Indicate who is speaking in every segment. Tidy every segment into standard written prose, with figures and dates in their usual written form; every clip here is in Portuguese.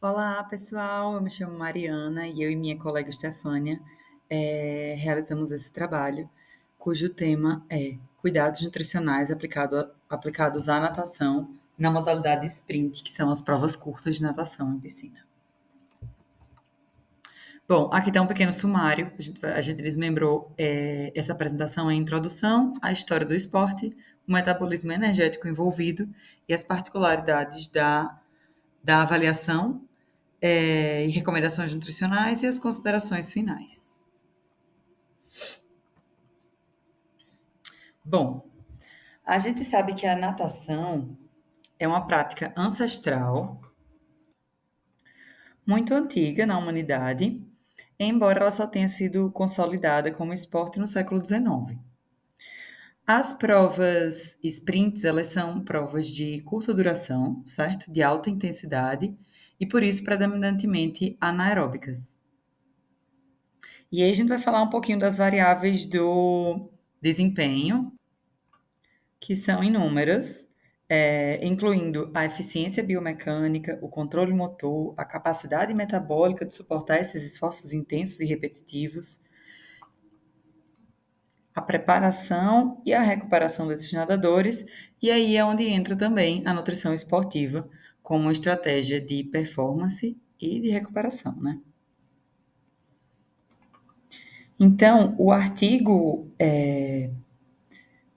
Speaker 1: Olá, pessoal. Eu me chamo Mariana e eu e minha colega Estefânia realizamos esse trabalho, cujo tema é cuidados nutricionais aplicados à natação na modalidade sprint, que são as provas curtas de natação em piscina. Bom, aqui está um pequeno sumário. A gente desmembrou essa apresentação em introdução, a história do esporte, o metabolismo energético envolvido e as particularidades da avaliação e recomendações nutricionais e as considerações finais. Bom, a gente sabe que a natação é uma prática ancestral muito antiga na humanidade, embora ela só tenha sido consolidada como esporte no século XIX. As provas sprints, elas são provas de curta duração, certo? De alta intensidade e por isso predominantemente anaeróbicas. E aí a gente vai falar um pouquinho das variáveis do desempenho, que são inúmeras, incluindo a eficiência biomecânica, o controle motor, a capacidade metabólica de suportar esses esforços intensos e repetitivos, a preparação e a recuperação desses nadadores, e aí é onde entra também a nutrição esportiva como uma estratégia de performance e de recuperação, né? Então, o artigo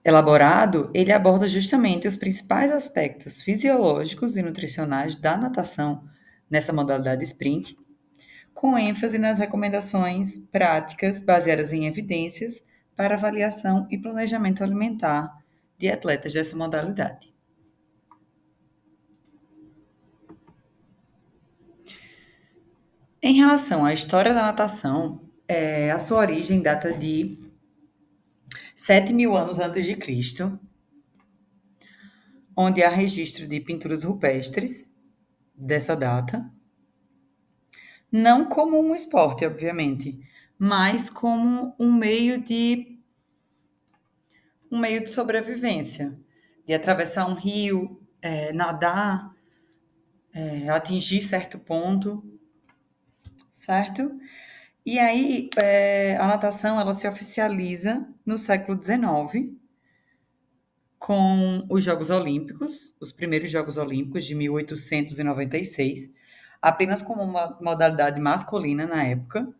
Speaker 1: elaborado, ele aborda justamente os principais aspectos fisiológicos e nutricionais da natação nessa modalidade sprint, com ênfase nas recomendações práticas baseadas em evidências para avaliação e planejamento alimentar de atletas dessa modalidade. Em relação à história da natação, a sua origem data de 7.000 anos antes de Cristo, onde há registro de pinturas rupestres dessa data, não como um esporte, obviamente, mas como um meio de sobrevivência, de atravessar um rio, nadar, atingir certo ponto, certo? E aí, a natação ela se oficializa no século XIX, com os Jogos Olímpicos, os primeiros Jogos Olímpicos de 1896, apenas como uma modalidade masculina na época,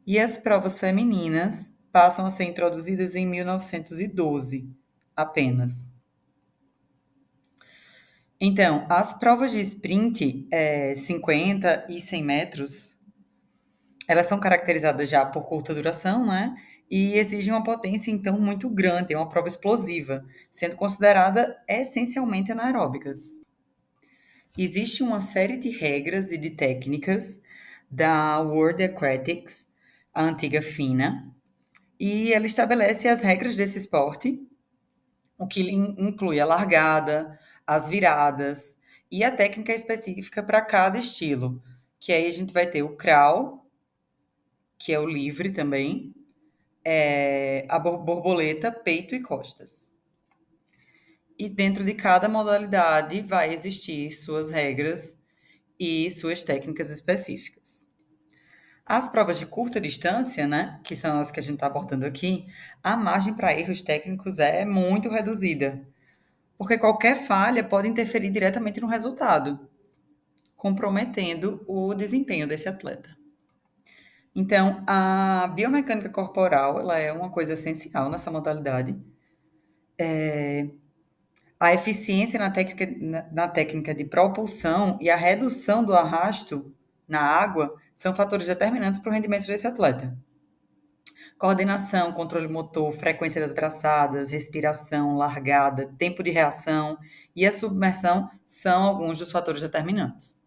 Speaker 1: e as provas femininas passam a ser introduzidas em 1912, apenas. Então, as provas de sprint, 50 e 100 metros, elas são caracterizadas já por curta duração, né? E exigem uma potência, então, muito grande, é uma prova explosiva, sendo considerada essencialmente anaeróbicas. Existe uma série de regras e de técnicas da World Aquatics, a antiga FINA, e ela estabelece as regras desse esporte, o que inclui a largada, as viradas e a técnica específica para cada estilo, que aí a gente vai ter o crawl, que é o livre também, a borboleta, peito e costas. E dentro de cada modalidade vai existir suas regras e suas técnicas específicas. As provas de curta distância, né, que são as que a gente está abordando aqui, a margem para erros técnicos é muito reduzida, porque qualquer falha pode interferir diretamente no resultado, comprometendo o desempenho desse atleta. Então, a biomecânica corporal, ela é uma coisa essencial nessa modalidade. A eficiência na técnica de propulsão e a redução do arrasto na água são fatores determinantes para o rendimento desse atleta. Coordenação, controle motor, frequência das braçadas, respiração, largada, tempo de reação e a submersão são alguns dos fatores determinantes.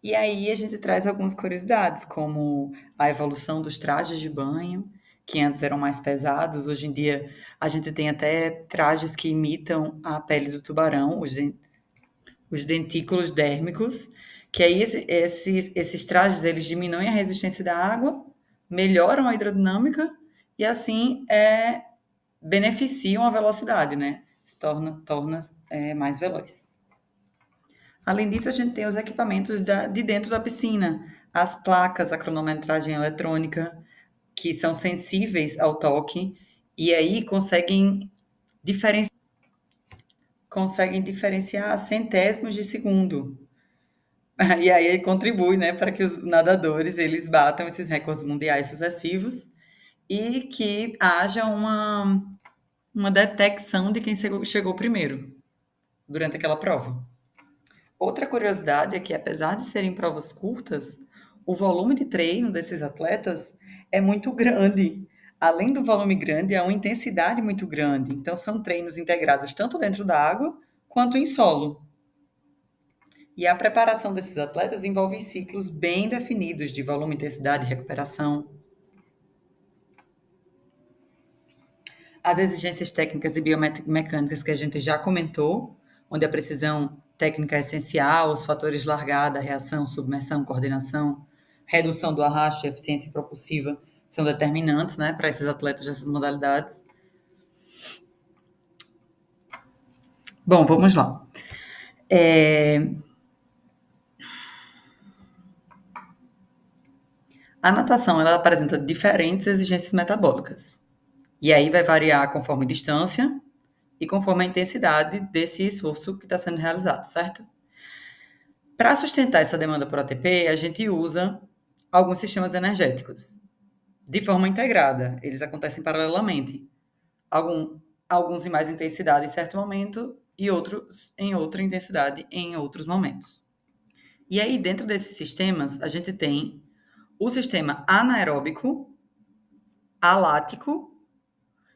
Speaker 1: E aí a gente traz algumas curiosidades, como a evolução dos trajes de banho, que antes eram mais pesados, hoje em dia a gente tem até trajes que imitam a pele do tubarão, os dentículos dérmicos, que aí esses trajes eles diminuem a resistência da água, melhoram a hidrodinâmica e assim beneficiam a velocidade, né? Se torna mais veloz. Além disso, a gente tem os equipamentos de dentro da piscina, as placas, a cronometragem eletrônica, que são sensíveis ao toque e aí conseguem diferenciar centésimos de segundo. E aí contribui, né, para que os nadadores eles batam esses recordes mundiais sucessivos e que haja uma detecção de quem chegou primeiro durante aquela prova. Outra curiosidade é que, apesar de serem provas curtas, o volume de treino desses atletas é muito grande. Além do volume grande, há uma intensidade muito grande. Então, são treinos integrados tanto dentro da água quanto em solo. E a preparação desses atletas envolve ciclos bem definidos de volume, intensidade e recuperação. As exigências técnicas e biomecânicas que a gente já comentou, onde a precisão técnica é essencial, os fatores largada, reação, submersão, coordenação, redução do arrasto e eficiência propulsiva são determinantes, né, para esses atletas dessas modalidades. Bom, vamos lá. A natação ela apresenta diferentes exigências metabólicas. E aí vai variar conforme distância e conforme a intensidade desse esforço que está sendo realizado, certo? Para sustentar essa demanda por ATP, a gente usa alguns sistemas energéticos de forma integrada. Eles acontecem paralelamente. Alguns em mais intensidade em certo momento e outros em outra intensidade em outros momentos. E aí, dentro desses sistemas, a gente tem o sistema anaeróbico, alático,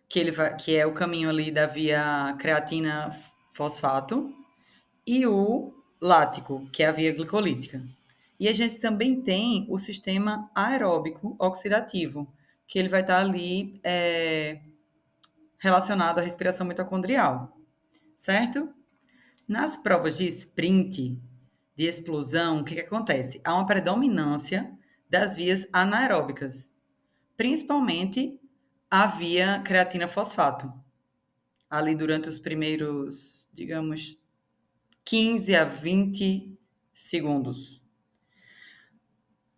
Speaker 1: que é o caminho ali da via creatina-fosfato, e o lático, que é a via glicolítica. E a gente também tem o sistema aeróbico oxidativo, que ele vai estar ali relacionado à respiração mitocondrial, certo? Nas provas de sprint, de explosão, o que acontece? Há uma predominância das vias anaeróbicas, principalmente a via creatina-fosfato, ali durante os primeiros, digamos, 15 a 20 segundos.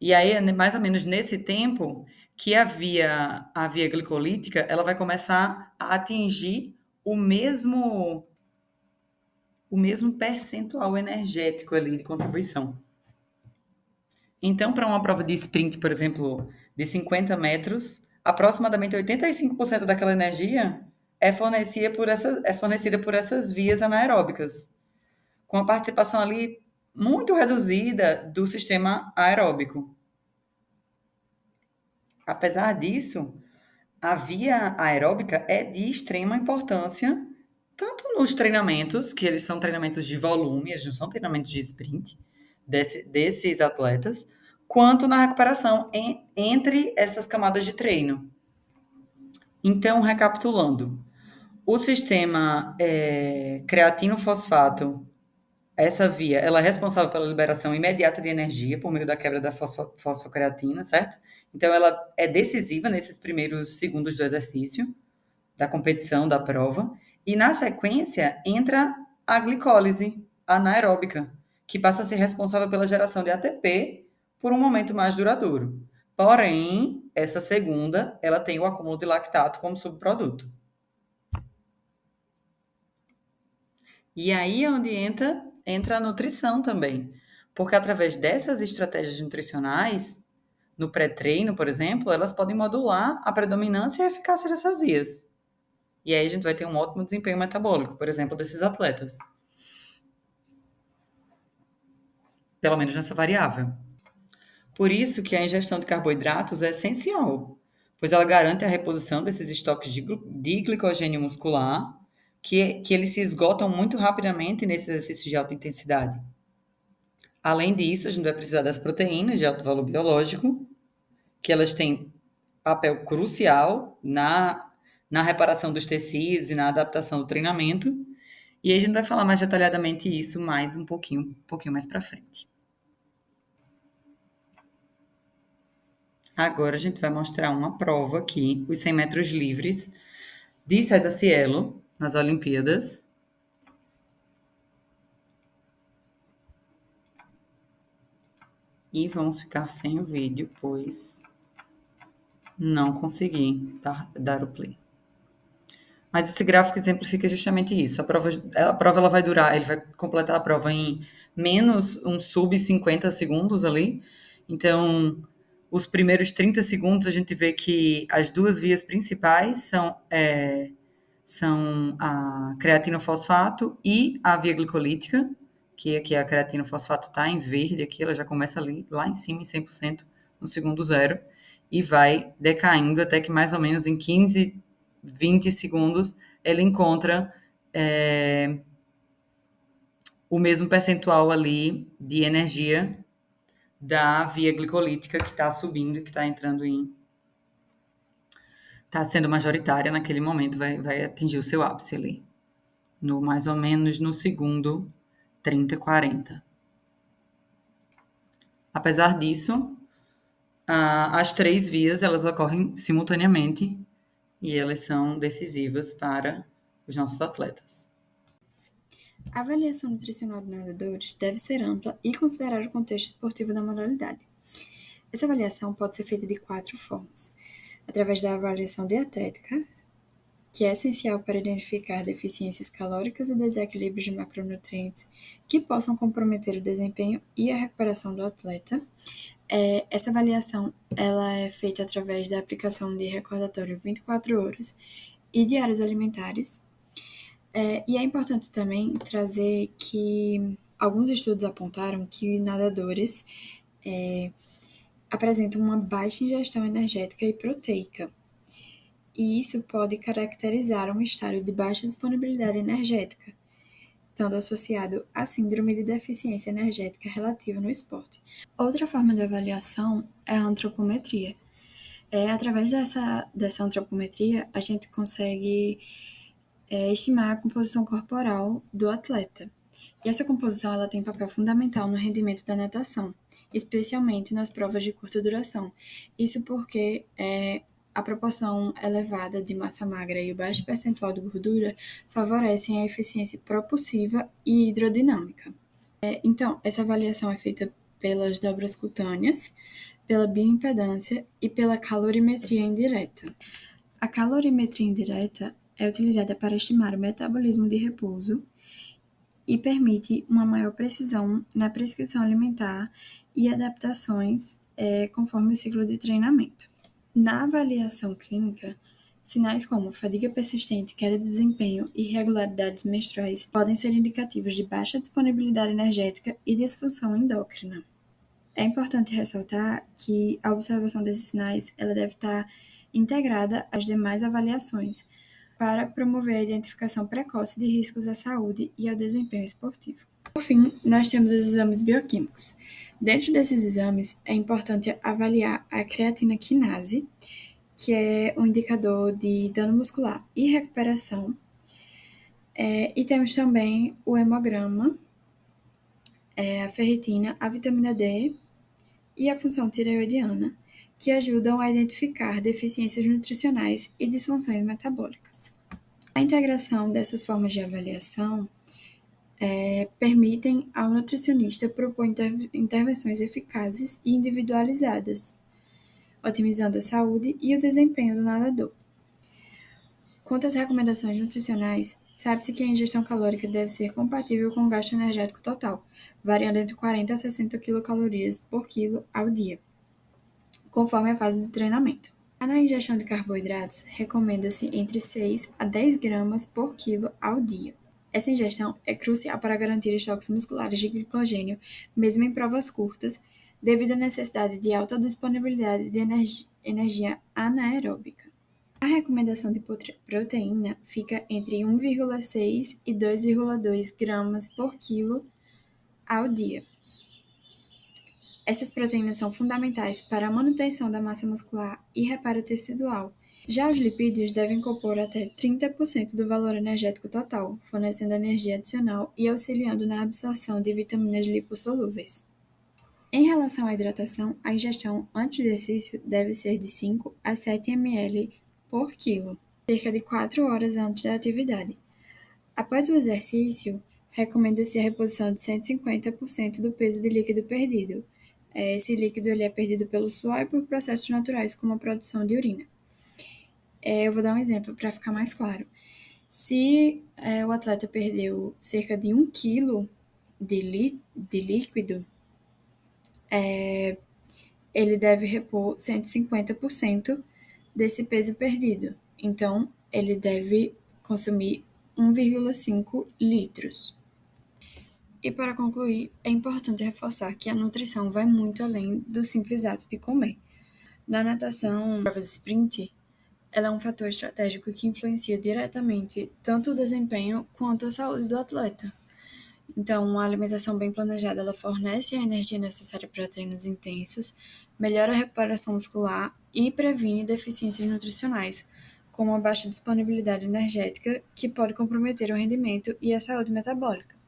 Speaker 1: E aí, é mais ou menos nesse tempo que a via glicolítica ela vai começar a atingir o mesmo percentual energético ali de contribuição. Então, para uma prova de sprint, por exemplo, de 50 metros, aproximadamente 85% daquela energia é fornecida por essas vias anaeróbicas, com a participação ali muito reduzida do sistema aeróbico. Apesar disso, a via aeróbica é de extrema importância, tanto nos treinamentos, que eles são treinamentos de volume, eles não são treinamentos de sprint, desses atletas, quanto na recuperação entre essas camadas de treino. Então, recapitulando, o sistema creatino-fosfato, essa via, ela é responsável pela liberação imediata de energia por meio da quebra da fosfocreatina, certo? Então, ela é decisiva nesses primeiros segundos do exercício, da competição, da prova. E, na sequência, entra a glicólise anaeróbica, que passa a ser responsável pela geração de ATP por um momento mais duradouro. Porém, essa segunda, ela tem o acúmulo de lactato como subproduto. E aí é onde entra a nutrição também. Porque através dessas estratégias nutricionais, no pré-treino, por exemplo, elas podem modular a predominância e a eficácia dessas vias. E aí a gente vai ter um ótimo desempenho metabólico, por exemplo, desses atletas. Pelo menos nessa variável. Por isso que a ingestão de carboidratos é essencial, pois ela garante a reposição desses estoques de glicogênio muscular, que eles se esgotam muito rapidamente nesses exercícios de alta intensidade. Além disso, a gente vai precisar das proteínas de alto valor biológico, que elas têm papel crucial na reparação dos tecidos e na adaptação do treinamento. E aí a gente vai falar mais detalhadamente isso mais um pouquinho mais para frente. Agora a gente vai mostrar uma prova aqui, os 100 metros livres, de César Cielo, nas Olimpíadas. E vamos ficar sem o vídeo, pois não consegui dar o play. Mas esse gráfico exemplifica justamente isso. A prova ela vai durar, ele vai completar a prova em menos um sub 50 segundos ali. Então, os primeiros 30 segundos a gente vê que as duas vias principais são a creatinofosfato e a via glicolítica, que aqui a creatinofosfato está em verde, aqui ela já começa ali, lá em cima, em 100%, no segundo zero, e vai decaindo até que mais ou menos em 15, 20 segundos ele encontra o mesmo percentual ali de energia da via glicolítica que está subindo, que está entrando está sendo majoritária naquele momento, vai atingir o seu ápice ali, no mais ou menos no segundo 30, 40. Apesar disso, as três vias elas ocorrem simultaneamente e elas são decisivas para os nossos atletas.
Speaker 2: A avaliação nutricional de nadadores deve ser ampla e considerar o contexto esportivo da modalidade. Essa avaliação pode ser feita de 4 formas: através da avaliação dietética, que é essencial para identificar deficiências calóricas e desequilíbrios de macronutrientes que possam comprometer o desempenho e a recuperação do atleta. Essa avaliação ela é feita através da aplicação de recordatório 24 horas e diários alimentares. E é importante também trazer que alguns estudos apontaram que nadadores apresentam uma baixa ingestão energética e proteica. E isso pode caracterizar um estado de baixa disponibilidade energética, estando associado à síndrome de deficiência energética relativa no esporte. Outra forma de avaliação é a antropometria. Através dessa antropometria, a gente consegue estimar a composição corporal do atleta. E essa composição ela tem papel fundamental no rendimento da natação, especialmente nas provas de curta duração. Isso porque a proporção elevada de massa magra e o baixo percentual de gordura favorecem a eficiência propulsiva e hidrodinâmica. Então, essa avaliação é feita pelas dobras cutâneas, pela bioimpedância e pela calorimetria indireta. A calorimetria indireta é utilizada para estimar o metabolismo de repouso e permite uma maior precisão na prescrição alimentar e adaptações conforme o ciclo de treinamento. Na avaliação clínica, sinais como fadiga persistente, queda de desempenho e irregularidades menstruais podem ser indicativos de baixa disponibilidade energética e disfunção endócrina. É importante ressaltar que a observação desses sinais ela deve estar integrada às demais avaliações para promover a identificação precoce de riscos à saúde e ao desempenho esportivo. Por fim, nós temos os exames bioquímicos. Dentro desses exames, é importante avaliar a creatina quinase, que é um indicador de dano muscular e recuperação. E temos também o hemograma, a ferritina, a vitamina D e a função tireoidiana, que ajudam a identificar deficiências nutricionais e disfunções metabólicas. A integração dessas formas de avaliação permitem ao nutricionista propor intervenções eficazes e individualizadas, otimizando a saúde e o desempenho do nadador. Quanto às recomendações nutricionais, sabe-se que a ingestão calórica deve ser compatível com o gasto energético total, variando entre 40 a 60 quilocalorias por quilo ao dia, conforme a fase do treinamento. Na ingestão de carboidratos, recomenda-se entre 6 a 10 gramas por quilo ao dia. Essa ingestão é crucial para garantir estoques musculares de glicogênio, mesmo em provas curtas, devido à necessidade de alta disponibilidade de energia anaeróbica. A recomendação de proteína fica entre 1,6 e 2,2 gramas por quilo ao dia. Essas proteínas são fundamentais para a manutenção da massa muscular e reparo tecidual. Já os lipídios devem compor até 30% do valor energético total, fornecendo energia adicional e auxiliando na absorção de vitaminas lipossolúveis. Em relação à hidratação, a ingestão antes do exercício deve ser de 5 a 7 ml por quilo, cerca de 4 horas antes da atividade. Após o exercício, recomenda-se a reposição de 150% do peso de líquido perdido, Esse líquido ele é perdido pelo suor e por processos naturais, como a produção de urina. Eu vou dar um exemplo para ficar mais claro. Se o atleta perdeu cerca de 1 quilo de líquido, ele deve repor 150% desse peso perdido. Então, ele deve consumir 1,5 litros. E para concluir, é importante reforçar que a nutrição vai muito além do simples ato de comer. Na natação, provas sprint, ela é um fator estratégico que influencia diretamente tanto o desempenho quanto a saúde do atleta. Então, uma alimentação bem planejada, ela fornece a energia necessária para treinos intensos, melhora a recuperação muscular e previne deficiências nutricionais, como a baixa disponibilidade energética, que pode comprometer o rendimento e a saúde metabólica.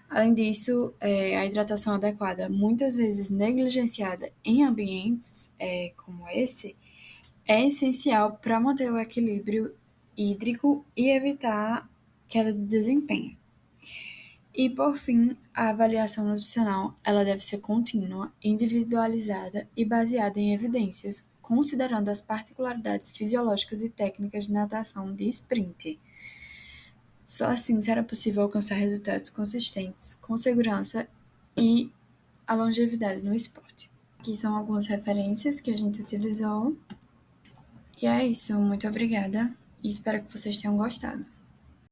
Speaker 2: Além disso, a hidratação adequada, muitas vezes negligenciada em ambientes como esse, é essencial para manter o equilíbrio hídrico e evitar queda de desempenho. E, por fim, a avaliação nutricional ela deve ser contínua, individualizada e baseada em evidências, considerando as particularidades fisiológicas e técnicas de natação de sprint. Só assim será possível alcançar resultados consistentes, com segurança e a longevidade no esporte. Aqui são algumas referências que a gente utilizou. E é isso, muito obrigada e espero que vocês tenham gostado.